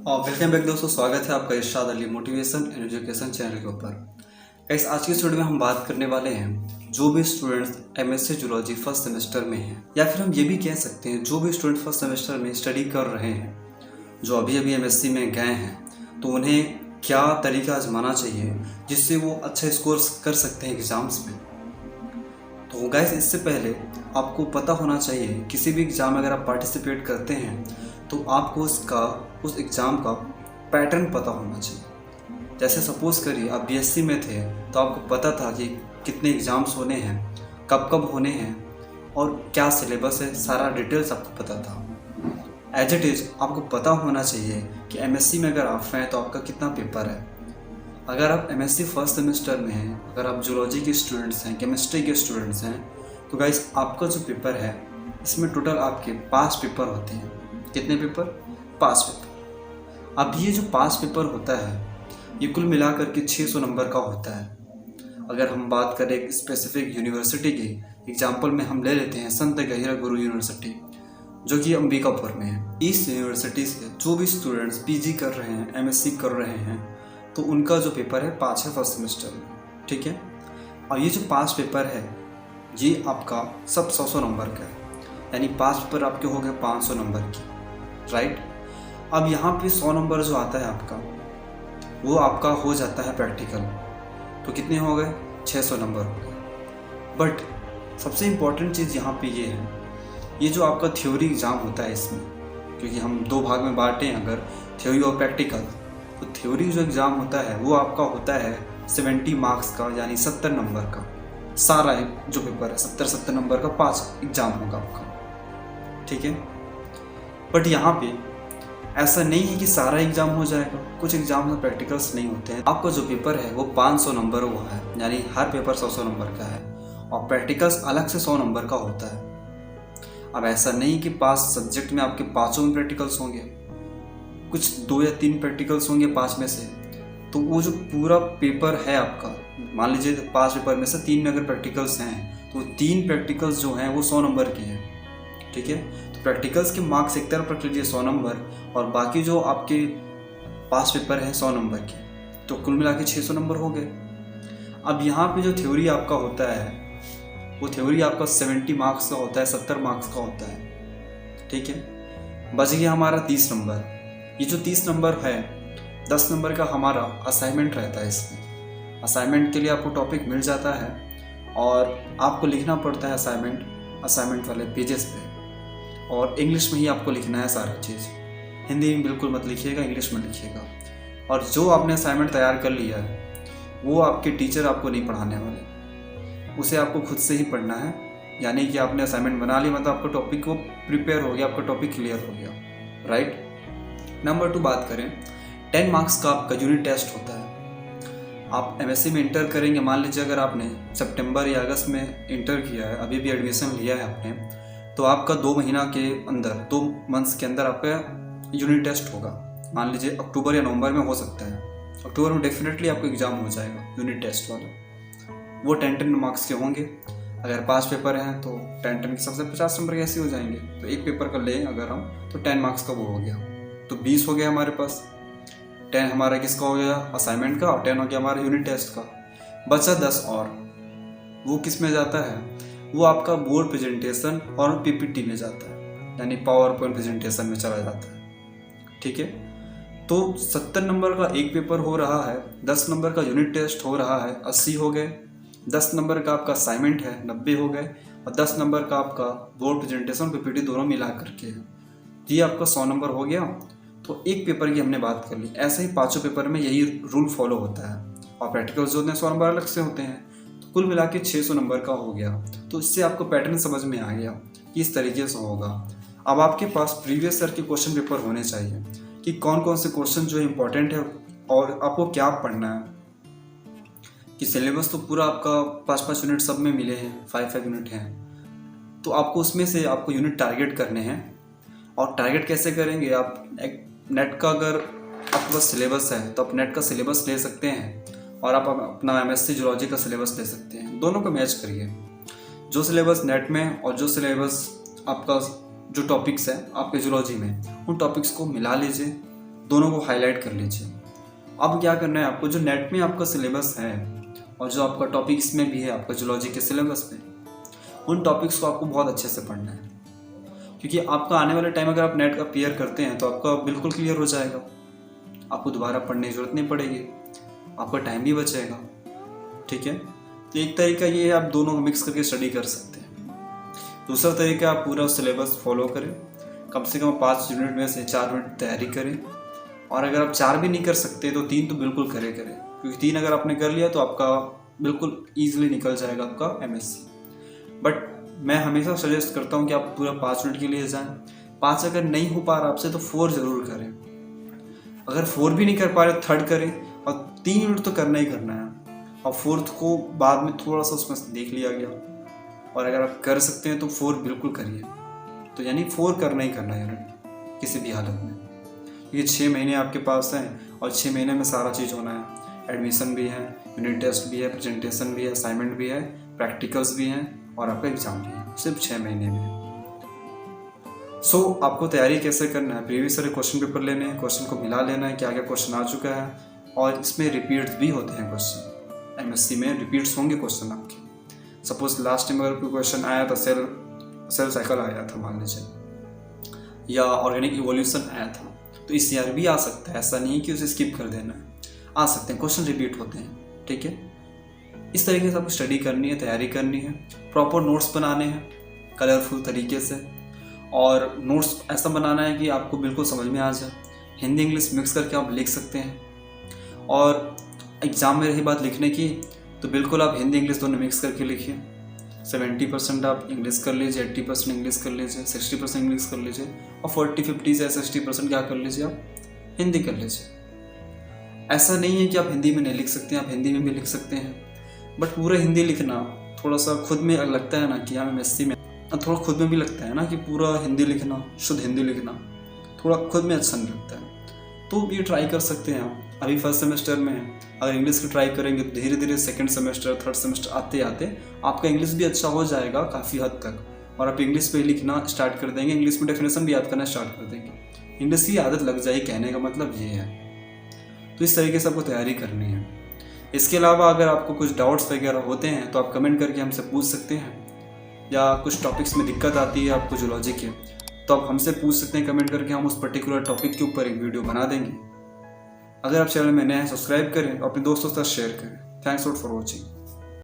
Welcome back दोस्तों, स्वागत है आपका Irshad Ali motivation and education channel के ऊपर। गाइस, आज की इस वीडियो में हम बात करने वाले हैं जो भी students MSc zoology first semester में हैं, या फिर हम ये भी कह सकते हैं जो भी स्टूडेंट फर्स्ट सेमेस्टर में स्टडी कर रहे हैं, जो अभी अभी एमएससी में गए हैं, तो उन्हें क्या तरीका आजमाना चाहिए जिससे वो अच्छा स्कोर कर सकते हैं एग्ज़ाम्स में। तो गाइस, इससे पहले आपको पता होना चाहिए किसी भी एग्ज़ाम में अगर आप पार्टिसिपेट करते हैं तो आपको उस एग्ज़ाम का पैटर्न पता होना चाहिए। जैसे सपोज़ करिए आप बीएससी में थे तो आपको पता था कि कितने एग्ज़ाम्स होने हैं, कब कब होने हैं और क्या सिलेबस है, सारा डिटेल्स आपको पता था। एज इट इज़ आपको पता होना चाहिए कि एमएससी में अगर आप हैं तो आपका कितना पेपर है। अगर आप एमएससी फर्स्ट सेमेस्टर में हैं, अगर आप जूलॉजी के स्टूडेंट्स हैं, केमिस्ट्री के स्टूडेंट्स हैं, तो गाइस आपका जो पेपर है इसमें टोटल आपके 5 पेपर होते हैं। कितने पेपर? 5 पेपर। अब ये जो 5 पेपर होता है ये कुल मिलाकर के 600 नंबर का होता है। अगर हम बात करें एक स्पेसिफिक यूनिवर्सिटी की, एग्जाम्पल में हम ले लेते हैं संत गहिरा गुरु यूनिवर्सिटी, जो कि अंबिकापुर में है। इस यूनिवर्सिटी से जो भी स्टूडेंट्स पीजी कर रहे हैं, एमएससी कर रहे हैं, तो उनका जो पेपर है 5 है फर्स्ट सेमेस्टर में, ठीक है। और ये जो 5 पेपर है ये आपका सब 100 नंबर का है, यानी 5 पेपर आपके हो गए 500 नंबर की, राइट। अब यहाँ पे 100 नंबर जो आता है आपका, वो आपका हो जाता है प्रैक्टिकल। तो कितने हो गए? 600 नंबर हो गए। बट सबसे इम्पॉर्टेंट चीज़ यहाँ पे ये है, ये जो आपका थ्योरी एग्ज़ाम होता है इसमें, क्योंकि हम 2 भाग में बांटें अगर थ्योरी और प्रैक्टिकल, तो थ्योरी जो एग्ज़ाम होता है वो आपका होता है 70 मार्क्स का, यानी 70 नंबर का। सारा जो पेपर है 70 नंबर का 5 एग्ज़ाम होगा आपका, ठीक है। बट यहाँ पे ऐसा नहीं है कि सारा एग्ज़ाम हो जाएगा, कुछ एग्ज़ाम में प्रैक्टिकल्स नहीं होते हैं। आपका जो पेपर है वो 500 नंबर हुआ है, यानी हर पेपर 100 नंबर का है, और प्रैक्टिकल्स अलग से 100 नंबर का होता है। अब ऐसा नहीं कि 5 सब्जेक्ट में आपके 5 में प्रैक्टिकल्स होंगे, कुछ 2 या 3 प्रैक्टिकल्स होंगे 5 में से। तो वो जो पूरा पेपर है आपका, मान लीजिए 5 पेपर में से 3 में अगर प्रैक्टिकल्स हैं तो 3 प्रैक्टिकल्स जो हैं वो 100 नंबर के हैं, ठीक है। तो प्रैक्टिकल्स के मार्क्स एक तरफ रख लीजिए 100 नंबर, और बाकी जो आपके 5 पेपर हैं 100 नंबर के, तो कुल मिला के 600 नंबर हो गए। अब यहाँ पे जो थ्योरी आपका होता है वो थ्योरी आपका 70 मार्क्स का होता है, 70 मार्क्स का होता है, ठीक है। बच गया हमारा 30 नंबर। ये जो 30 नंबर है, 10 नंबर का हमारा असाइनमेंट रहता है। इसमें असाइनमेंट के लिए आपको टॉपिक मिल जाता है और आपको लिखना पड़ता है असाइनमेंट वाले पेजेस पे, और इंग्लिश में ही आपको लिखना है सारा चीज़। हिंदी में बिल्कुल मत लिखिएगा, इंग्लिश में लिखिएगा। और जो आपने असाइनमेंट तैयार कर लिया है वो आपके टीचर आपको नहीं पढ़ाने वाले, उसे आपको खुद से ही पढ़ना है। यानी कि आपने असाइनमेंट बना लिया, मतलब आपका टॉपिक को प्रिपेयर हो गया, आपका टॉपिक क्लियर हो गया, राइट। नंबर 2 बात करें, 10 मार्क्स का आपका यूनिट टेस्ट होता है। आप एमएससी में इंटर करेंगे, मान लीजिए अगर आपने सितंबर या अगस्त में इंटर किया है, अभी भी एडमिशन लिया है आपने, तो आपका 2 महीना के अंदर, 2 मंथ्स के अंदर आपका यूनिट टेस्ट होगा। मान लीजिए अक्टूबर या नवंबर में हो सकता है, अक्टूबर में डेफिनेटली आपको एग्ज़ाम हो जाएगा यूनिट टेस्ट वाला। वो 10 मार्क्स के होंगे। अगर 5 पेपर हैं तो 10 के सबसे 50 नंबर कैसे हो जाएंगे। तो एक पेपर का लें अगर हम, तो 10 मार्क्स का वो हो गया, तो 20 हो गया हमारे पास। 10 हमारा किसका हो गया? असाइनमेंट का, और 10 हो गया हमारा यूनिट टेस्ट का। बचा 10 और, वो किस में जाता है? वो आपका बोर्ड प्रेजेंटेशन और पीपीटी में जाता है, यानी पावर पॉइंट प्रेजेंटेशन में चला जाता है, ठीक है। तो 70 नंबर का एक पेपर हो रहा है, 10 नंबर का यूनिट टेस्ट हो रहा है, 80 हो गए। 10 नंबर का आपका असाइनमेंट है, 90 हो गए, और 10 नंबर का आपका बोर्ड प्रेजेंटेशन पीपीटी दोनों मिला करके है, ये आपका 100 नंबर हो गया। तो एक पेपर की हमने बात कर ली। ऐसे ही 5 पेपर में यही रूल फॉलो होता है, और प्रैक्टिकल्स जो होते हैं 100 नंबर अलग से होते हैं। तो कुल मिला के 600 नंबर का हो गया। तो इससे आपको पैटर्न समझ में आ गया कि इस तरीके से होगा। अब आपके पास प्रीवियस ईयर के क्वेश्चन पेपर होने चाहिए कि कौन कौन से क्वेश्चन जो इम्पोर्टेंट है और आपको क्या पढ़ना है। कि सिलेबस तो पूरा आपका 5-5 यूनिट सब में मिले हैं, 5-5 यूनिट हैं, तो आपको उसमें से आपको यूनिट टारगेट करने हैं। और टारगेट कैसे करेंगे? आप एक नेट का, अगर आपके पास सिलेबस है तो आप नेट का सिलेबस ले सकते हैं, और आप अपना एमएससी जूलॉजी का सिलेबस ले सकते हैं। दोनों को मैच करिए, जो सिलेबस नेट में और जो सिलेबस आपका जो टॉपिक्स है आपके जूलॉजी में, उन टॉपिक्स को मिला लीजिए दोनों को हाईलाइट कर लीजिए। अब क्या करना है आपको, जो नेट में आपका सिलेबस है और जो आपका टॉपिक इसमें भी है आपका जूलॉजी के सिलेबस में, उन टॉपिक्स को आपको बहुत अच्छे से पढ़ना है, क्योंकि आपका आने वाले टाइम अगर आप नेट का क्लियर करते हैं तो आपका बिल्कुल क्लियर हो जाएगा, आपको दोबारा पढ़ने की जरूरत नहीं पड़ेगी, आपका टाइम भी बचेगा। ठीक है, तो एक तरीका ये है आप दोनों को मिक्स करके स्टडी कर सकते हैं। दूसरा तरीका आप पूरा सिलेबस फॉलो करें, कम से कम 5 यूनिट में से 4 यूनिट तैयारी करें, और अगर आप 4 भी नहीं कर सकते तो 3 तो बिल्कुल करें, क्योंकि 3 अगर आपने कर लिया तो आपका बिल्कुल ईजिली निकल जाएगा आपका MSc। बट मैं हमेशा सजेस्ट करता हूँ कि आप पूरा 5 यूनिट के लिए जाएं। 5 अगर नहीं हो पा रहा आपसे तो 4 ज़रूर करें, अगर 4 भी नहीं कर पा रहे 3rd करें, और 3 यूनिट तो करना ही करना है, और 4th को बाद में थोड़ा सा उसमें देख लिया गया, और अगर आप कर सकते हैं तो 4 बिल्कुल करिए। तो यानी 4 करना ही करना है यूनिट किसी भी हालत में, क्योंकि 6 महीने आपके पास हैं और 6 महीने में सारा चीज़ होना है। एडमिशन भी है, यूनिट टेस्ट भी है, प्रेजेंटेशन भी है, असाइनमेंट भी है, प्रैक्टिकल्स भी हैं और आपका एग्जाम भी है, सिर्फ 6 महीने में। आपको तैयारी कैसे करना है, प्रीवियस ईयर क्वेश्चन पेपर लेने हैं, क्वेश्चन को मिला लेना है, क्या क्या क्वेश्चन आ चुका है, और इसमें रिपीट्स भी होते हैं क्वेश्चन। MSc में रिपीट्स होंगे क्वेश्चन आपके। सपोज लास्ट टाइम अगर कोई क्वेश्चन आया था, सेल साइकिल आया था मान लीजिए, या ऑर्गेनिक इवोल्यूशन आया था, तो इस ईयर भी आ सकता है, ऐसा नहीं है कि उसे स्किप कर देना है, आ सकते हैं, क्वेश्चन रिपीट होते हैं। ठीक है, इस तरीके से आपको स्टडी करनी है, तैयारी करनी है, प्रॉपर नोट्स बनाने हैं कलरफुल तरीके से, और नोट्स ऐसा बनाना है कि आपको बिल्कुल समझ में आ जाए। हिंदी इंग्लिश मिक्स करके आप लिख सकते हैं, और एग्ज़ाम में रही बात लिखने की, तो बिल्कुल आप हिंदी इंग्लिश दोनों मिक्स करके लिखिए। 70% आप इंग्लिश कर लीजिए, 80% इंग्लिश कर लीजिए, 60% इंग्लिश कर लीजिए, और 40-50 से 60% क्या कर लीजिए, आप हिंदी कर लीजिए। ऐसा नहीं है कि आप हिंदी में नहीं लिख सकते हैं, आप हिंदी में भी लिख सकते हैं, बट पूरा हिंदी लिखना थोड़ा सा खुद में लगता है ना कि हम MSc में, थोड़ा खुद में भी लगता है ना कि पूरा हिंदी लिखना, शुद्ध हिंदी लिखना थोड़ा खुद में अच्छा नहीं लगता है। तो ये ट्राई कर सकते हैं आप, अभी फर्स्ट सेमेस्टर में है, अगर इंग्लिश की ट्राई करेंगे तो धीरे धीरे सेकंड सेमेस्टर, थर्ड सेमेस्टर आते आते आपका इंग्लिश भी अच्छा हो जाएगा काफ़ी हद तक, और आप इंग्लिश पे लिखना स्टार्ट कर देंगे, इंग्लिश में डेफिनेशन भी याद करना स्टार्ट कर देंगे, इंग्लिश की आदत लग जाएगी, कहने का मतलब ये है। तो इस तरीके से आपको तैयारी करनी है। इसके अलावा अगर आपको कुछ डाउट्स वगैरह होते हैं तो आप कमेंट करके हमसे पूछ सकते हैं, या कुछ टॉपिक्स में दिक्कत आती है आपको जूलॉजी के, तो आप हमसे पूछ सकते हैं कमेंट करके, हम उस पर्टिकुलर टॉपिक के ऊपर एक वीडियो बना देंगे। अगर आप चैनल में नए हैं सब्सक्राइब करें और अपने दोस्तों के साथ शेयर करें। Thanks for watching.